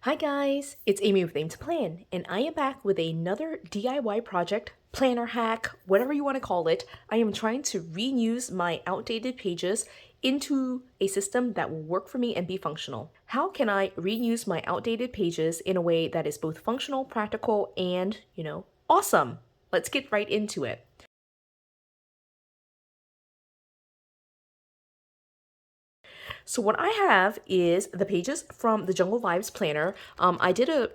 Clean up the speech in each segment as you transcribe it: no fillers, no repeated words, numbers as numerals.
Hi guys, it's Amy with Aim to Plan, and I am back with another DIY project, planner hack, whatever you want to call it. I am trying to reuse my outdated pages into a system that will work for me and be functional. How can I reuse my outdated pages in a way that is both functional, practical, and, awesome? Let's get right into it. So what I have is the pages from the Jungle Vibes planner. I did a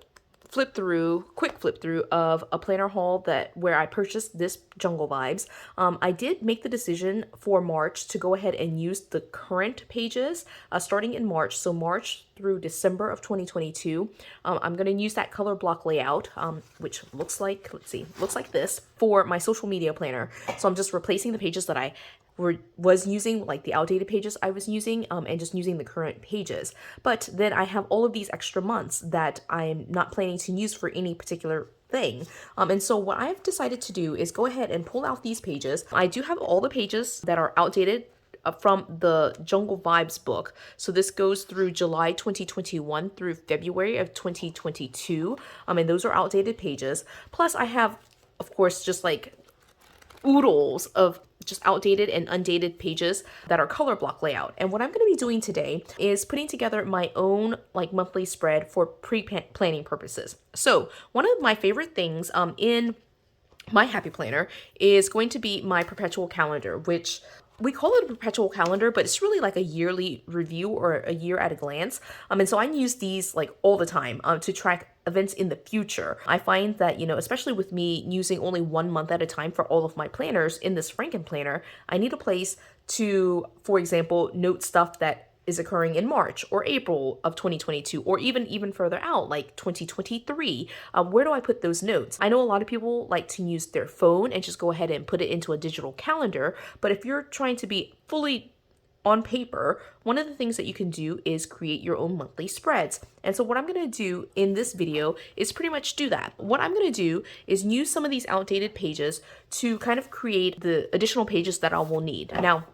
quick flip through of a planner haul that where I purchased this Jungle Vibes. I did make the decision for March to go ahead and use the current pages starting in March. So March through December of 2022. I'm going to use that color block layout, which looks like, looks like this for my social media planner. So I'm just replacing the pages that I was using, like the outdated pages I was using, and just using the current pages. But then I have all of these extra months that I'm not planning to use for any particular thing. And so what I've decided to do is go ahead and pull out these pages. I do have all the pages that are outdated from the Jungle Vibes book. So this goes through July 2021 through February of 2022. And those are outdated pages. Plus I have, of course, just like oodles of just outdated and undated pages that are color block layout. And what I'm going to be doing today is putting together my own like monthly spread for pre-planning purposes. So one of my favorite things in my happy planner is going to be my perpetual calendar, which we call it a perpetual calendar, but it's really like a yearly review or a year at a glance. And so I use these like all the time to track events in the future. I find that, especially with me using only 1 month at a time for all of my planners in this Franken planner, I need a place to, for example, note stuff that is occurring in March or April of 2022, or even further out, like 2023. Where do I put those notes? I know a lot of people like to use their phone and just go ahead and put it into a digital calendar, but if you're trying to be fully on paper, one of the things that you can do is create your own monthly spreads. And so what I'm going to do in this video is pretty much do that. What I'm going to do is use some of these outdated pages to kind of create the additional pages that I will need. Now,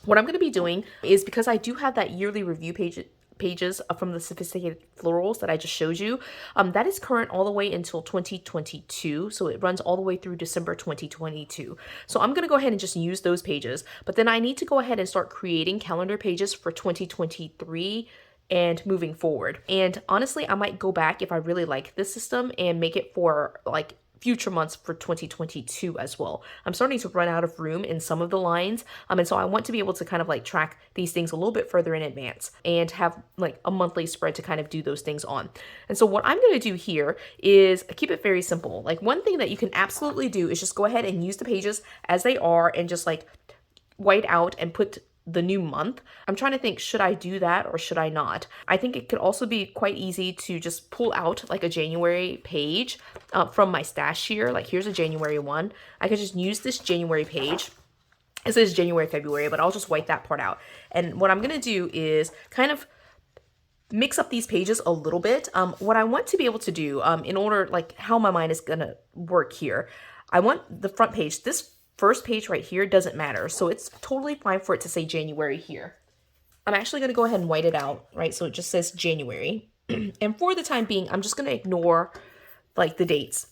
what I'm going to be doing is, because I do have that yearly review pages from the Sophisticated Florals that I just showed you, that is current all the way until 2022. So it runs all the way through December 2022. So I'm going to go ahead and just use those pages, but then I need to go ahead and start creating calendar pages for 2023 and moving forward. And honestly, I might go back if I really like this system and make it for like future months for 2022 as well. I'm starting to run out of room in some of the lines. And so I want to be able to kind of like track these things a little bit further in advance and have like a monthly spread to kind of do those things on. And so what I'm going to do here is keep it very simple. Like one thing that you can absolutely do is just go ahead and use the pages as they are and just like white out and put the new month. I'm trying to think, should I do that or should I not? I think it could also be quite easy to just pull out like a January page from my stash here. Like here's a January one. I could just use this January page. It says January, February, but I'll just white that part out. And what I'm going to do is kind of mix up these pages a little bit. What I want to be able to do in order, like how my mind is going to work here, I want the front page, this first page right here doesn't matter. So it's totally fine for it to say January here. I'm actually going to go ahead and white it out, right? So it just says January. And for the time being, I'm just going to ignore like the dates.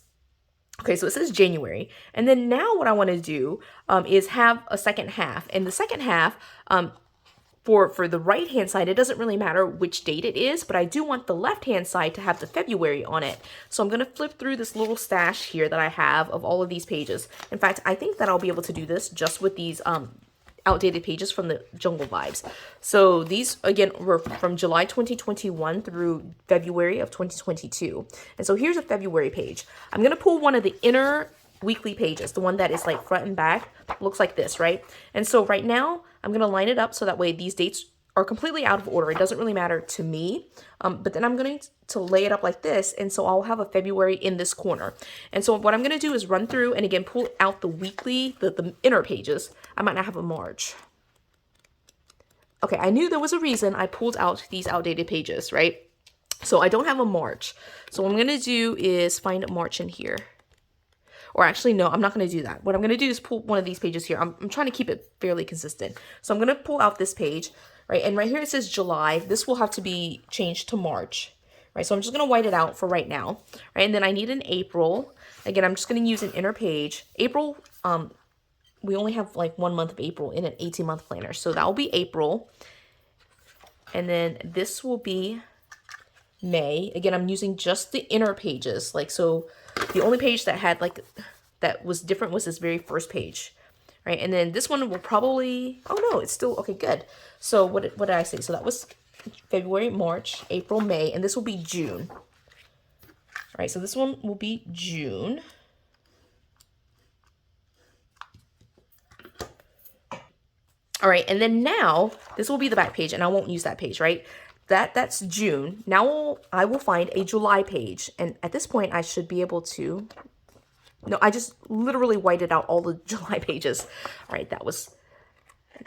Okay, so it says January. And then now what I want to do is have a second half. And the second half, for the right hand side, it doesn't really matter which date it is, but I do want the left hand side to have the February on it. So I'm going to flip through this little stash here that I have of all of these pages. In fact, I think that I'll be able to do this just with these outdated pages from the Jungle Vibes. So these again were from July 2021 through February of 2022. And so here's a February page. I'm going to pull one of the inner weekly pages, the one that is like front and back, looks like this, right? And so right now I'm going to line it up so that way these dates are completely out of order. It doesn't really matter to me, but then I'm going to lay it up like this, and so I'll have a February in this corner. And so what I'm going to do is run through and again pull out the weekly, the inner pages. I might not have a March. Okay, I knew there was a reason I pulled out these outdated pages, right? So I don't have a March. So what I'm going to do is find March in here. Or actually, no, I'm not going to do that. What I'm going to do is pull one of these pages here. I'm trying to keep it fairly consistent. So I'm going to pull out this page, right? And right here it says July. This will have to be changed to March, right? So I'm just gonna white it out for right now, right? And then I need an April. Again, I'm just gonna use an inner page. April, we only have like 1 month of April in an 18-month planner. So that will be April. And then this will be May. Again, I'm using just the inner pages. Like, so the only page that had like, that was different was this very first page, right? And then this one will probably, oh no, it's still, okay, good. So what did I say? So that was February, March, April, May, and this will be June. All right, so this one will be June. All right, and then now this will be the back page, and I won't use that page, right? That's June. Now I will find a July page, and at this point I should be able to, no, I just literally whited out all the July pages. All right, that was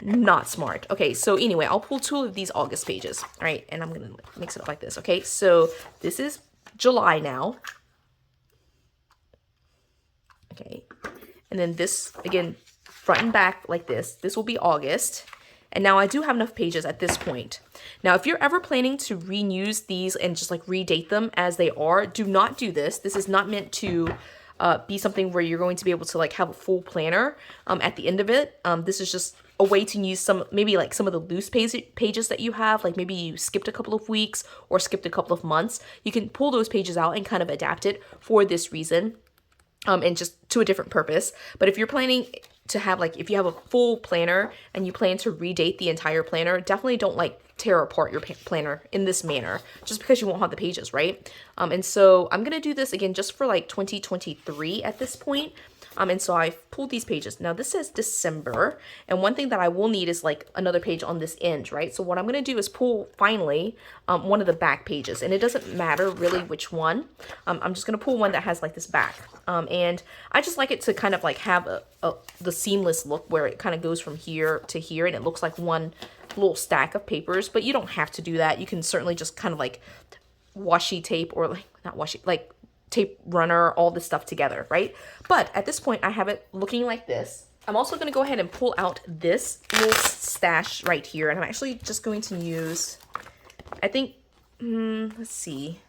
not smart. Okay, so anyway, I'll pull 2 of these August pages. All right, and I'm gonna mix it up like this. Okay, so this is July now. Okay, and then this, again, front and back like this. This will be August. And now I do have enough pages at this point. Now, if you're ever planning to reuse these and just like redate them as they are, do not do this. This is not meant to be something where you're going to be able to like have a full planner at the end of it. This is just a way to use some, maybe like some of the loose pages that you have, like maybe you skipped a couple of weeks or skipped a couple of months. You can pull those pages out and kind of adapt it for this reason. And just to a different purpose. But if you're planning to have like, if you have a full planner and you plan to redate the entire planner, definitely don't like tear apart your planner in this manner just because you won't have the pages, right? And so I'm gonna do this again just for like 2023 at this point. And so I've pulled these pages. Now this says December, and one thing that I will need is like another page on this end, right? So what I'm gonna do is pull finally one of the back pages, and it doesn't matter really which one. I'm just gonna pull one that has like this back. And I just like it to kind of like have the seamless look where it kind of goes from here to here, and it looks like one little stack of papers, but you don't have to do that. You can certainly just kind of like washi tape, or like, not washi, like tape runner, all this stuff together, right? But at this point I have it looking like this. I'm also going to go ahead and pull out this little stash right here, and I'm actually just going to use, I think, let's see,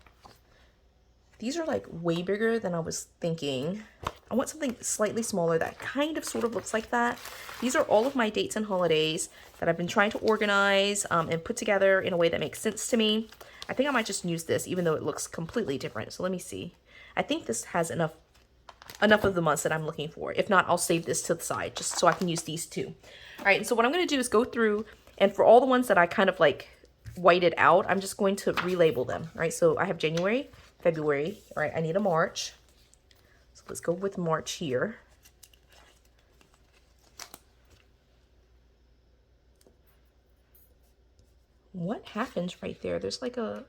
these are like way bigger than I was thinking. I want something slightly smaller that kind of sort of looks like that. These are all of my dates and holidays that I've been trying to organize and put together in a way that makes sense to me. I think I might just use this even though it looks completely different. So let me see. I think this has enough of the months that I'm looking for. If not, I'll save this to the side just so I can use these two. All right, and so what I'm going to do is go through, and for all the ones that I kind of like whited out, I'm just going to relabel them. All right, so I have January, February. All right, I need a March. So let's go with March here. What happened right there? There's like a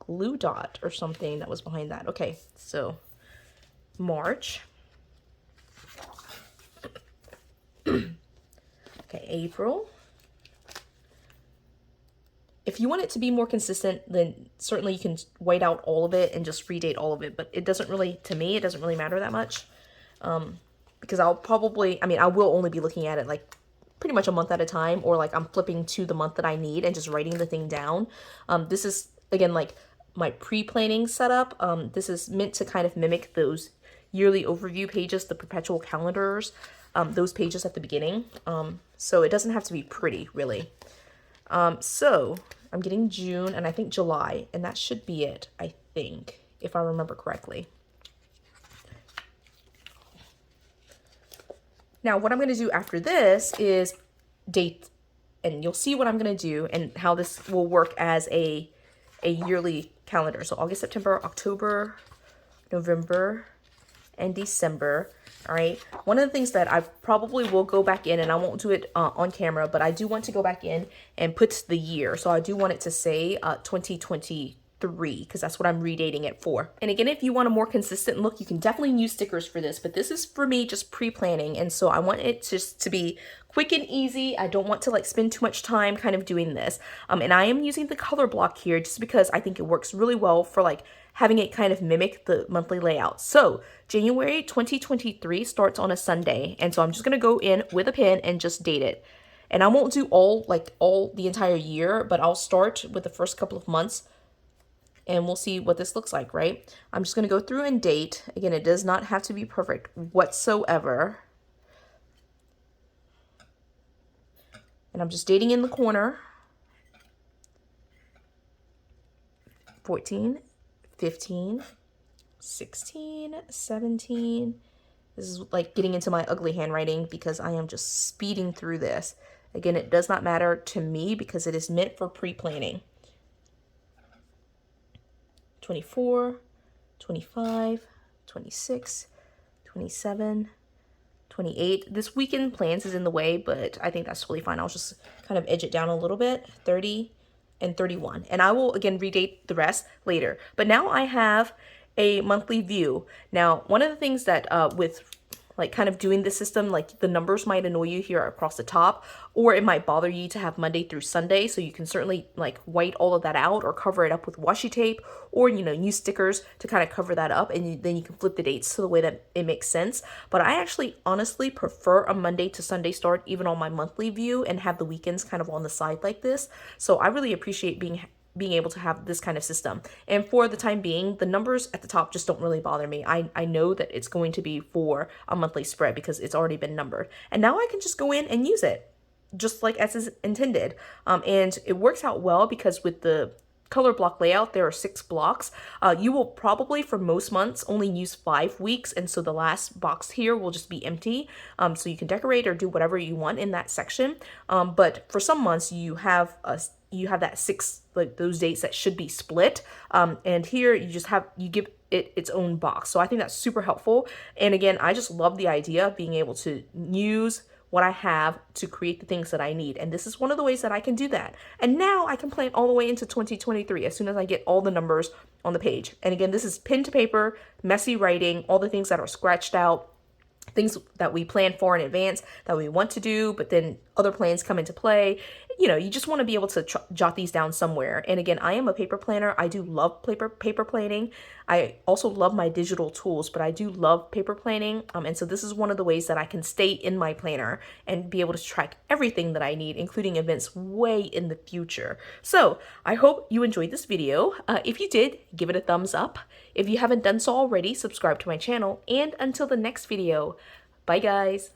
glue dot or something that was behind that. Okay, so March. Okay, April. If you want it to be more consistent, then certainly you can white out all of it and just redate all of it, but it doesn't really, to me, it doesn't really matter that much. Because I'll probably, I mean, I will only be looking at it like pretty much a month at a time, or like I'm flipping to the month that I need and just writing the thing down. This is, again, like my pre-planning setup. This is meant to kind of mimic those yearly overview pages, the perpetual calendars, those pages at the beginning. So it doesn't have to be pretty, really. So I'm getting June and I think July, and that should be it, I think, if I remember correctly. Now, what I'm going to do after this is date, and you'll see what I'm going to do and how this will work as a yearly calendar. So August, September, October, November, and December. All right. One of the things that I probably will go back in, and I won't do it on camera, but I do want to go back in and put the year. So I do want it to say 2023, because that's what I'm redating it for. And again, if you want a more consistent look, you can definitely use stickers for this, but this is for me just pre-planning. And so I want it just to be quick and easy. I don't want to like spend too much time kind of doing this. And I am using the color block here just because I think it works really well for like having it kind of mimic the monthly layout. So January 2023 starts on a Sunday. And so I'm just going to go in with a pen and just date it. And I won't do all the entire year, but I'll start with the first couple of months and we'll see what this looks like, right? I'm just going to go through and date. Again, it does not have to be perfect whatsoever. And I'm just dating in the corner. 14, 15, 16, 17. This is like getting into my ugly handwriting because I am just speeding through this. Again, it does not matter to me because it is meant for pre-planning. 24, 25, 26, 27, 28. This weekend plans is in the way, but I think that's totally fine. I'll just kind of edge it down a little bit. 30 and 31. And I will, again, redate the rest later. But now I have a monthly view. Now, one of the things that with like kind of doing the system, like the numbers might annoy you here across the top, or it might bother you to have Monday through Sunday. So you can certainly like white all of that out or cover it up with washi tape, or, you know, use stickers to kind of cover that up. And then you can flip the dates to the way that it makes sense. But I actually honestly prefer a Monday to Sunday start even on my monthly view and have the weekends kind of on the side like this. So I really appreciate being able to have this kind of system. And for the time being, the numbers at the top just don't really bother me. I know that it's going to be for a monthly spread because it's already been numbered. And now I can just go in and use it just like as is intended. And it works out well because with the color block layout, there are 6 blocks. You will probably for most months only use 5 weeks, and so the last box here will just be empty. So you can decorate or do whatever you want in that section. But for some months you have that 6, like those dates that should be split. And here you give it its own box. So I think that's super helpful. And again, I just love the idea of being able to use what I have to create the things that I need. And this is one of the ways that I can do that. And now I can plan all the way into 2023 as soon as I get all the numbers on the page. And again, this is pen to paper, messy writing, all the things that are scratched out, things that we plan for in advance that we want to do, but then other plans come into play. You know, you just want to be able to jot these down somewhere. And again, I am a paper planner. I do love paper planning. I also love my digital tools, but I do love paper planning. And so this is one of the ways that I can stay in my planner and be able to track everything that I need, including events way in the future. So I hope you enjoyed this video. If you did, give it a thumbs up. If you haven't done so already, subscribe to my channel. And until the next video, bye guys.